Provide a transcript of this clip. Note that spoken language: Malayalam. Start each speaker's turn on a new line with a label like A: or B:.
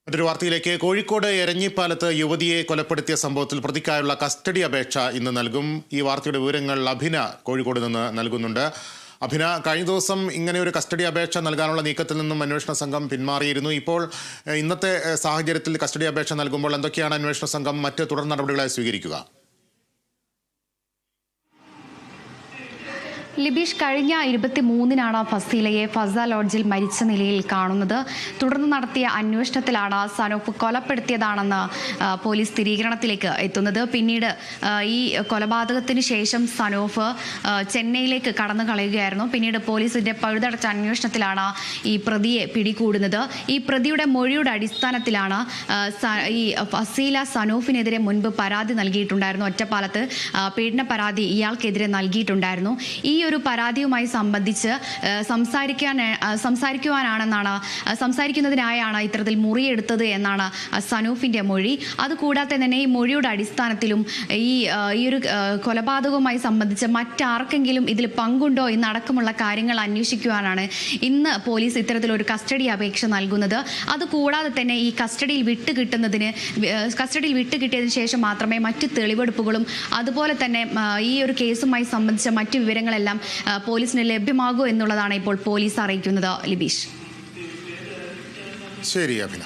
A: മറ്റൊരു വാർത്തയിലേക്ക്. കോഴിക്കോട് എരഞ്ഞിപ്പാലത്ത് യുവതിയെ കൊലപ്പെടുത്തിയ സംഭവത്തിൽ പ്രതിക്കായുള്ള കസ്റ്റഡി അപേക്ഷ ഇന്ന് നൽകും. ഈ വാർത്തയുടെ വിവരങ്ങൾ അഭിന കോഴിക്കോട് നിന്ന് നൽകുന്നുണ്ട്. അഭിന, കഴിഞ്ഞ ദിവസം ഇങ്ങനെ ഒരു കസ്റ്റഡി അപേക്ഷ നൽകാനുള്ള നീക്കത്തിൽ നിന്നും അന്വേഷണ സംഘം പിന്മാറിയിരുന്നു. ഇപ്പോൾ ഇന്നത്തെ സാഹചര്യത്തിൽ കസ്റ്റഡി അപേക്ഷ നൽകുമ്പോൾ എന്തൊക്കെയാണ് അന്വേഷണ സംഘം മറ്റ് തുടർ നടപടികളായി സ്വീകരിക്കുക?
B: ലിബീഷ്, കഴിഞ്ഞ 23-നാണ് ഫസീലയെ ഫസ ലോഡ്ജിൽ മരിച്ച നിലയിൽ കാണുന്നത്. തുടർന്ന് നടത്തിയ അന്വേഷണത്തിലാണ് സനോഫ് കൊലപ്പെടുത്തിയതാണെന്ന് പോലീസ് സ്ഥിരീകരണത്തിലേക്ക് എത്തുന്നത്. പിന്നീട് ഈ കൊലപാതകത്തിന് ശേഷം സനോഫ് ചെന്നൈയിലേക്ക് കടന്നു കളയുകയായിരുന്നു. പിന്നീട് പോലീസിന്റെ പഴുതടച്ച അന്വേഷണത്തിലാണ് ഈ പ്രതിയെ പിടികൂടുന്നത്. ഈ പ്രതിയുടെ മൊഴിയുടെ അടിസ്ഥാനത്തിലാണ് ഈ ഫസീല സനോഫിനെതിരെ മുൻപ് പരാതി നൽകിയിട്ടുണ്ടായിരുന്നു. ഒറ്റപ്പാലത്ത് പീഡന പരാതി ഇയാൾക്കെതിരെ നൽകിയിട്ടുണ്ടായിരുന്നു. ഈ ഒരു പരാതിയുമായി സംബന്ധിച്ച് സംസാരിക്കുന്നതിനായാണ് ഇത്തരത്തിൽ മുറിയെടുത്തത് എന്നാണ് സനൂഫിന്റെ മൊഴി. അതുകൂടാതെ തന്നെ ഈ മൊഴിയുടെ അടിസ്ഥാനത്തിലും ഈ ഒരു കൊലപാതകവുമായി സംബന്ധിച്ച് മറ്റാർക്കെങ്കിലും ഇതിൽ പങ്കുണ്ടോ എന്നടക്കമുള്ള കാര്യങ്ങൾ അന്വേഷിക്കുവാനാണ് ഇന്ന് പോലീസ് ഇത്തരത്തിലൊരു കസ്റ്റഡി അപേക്ഷ നൽകുന്നത്. അതുകൂടാതെ തന്നെ ഈ കസ്റ്റഡിയിൽ വിട്ടുകിട്ടിയതിനു ശേഷം മാത്രമേ മറ്റ് തെളിവെടുപ്പുകളും അതുപോലെ തന്നെ ഈ ഒരു കേസുമായി സംബന്ധിച്ച മറ്റ് വിവരങ്ങളെല്ലാം പോലീസിന് ലഭ്യമാകൂ എന്നുള്ളതാണ് ഇപ്പോൾ പോലീസ് അറിയിക്കുന്നത്. ലിബീഷ്.
A: ശരി അഭിന.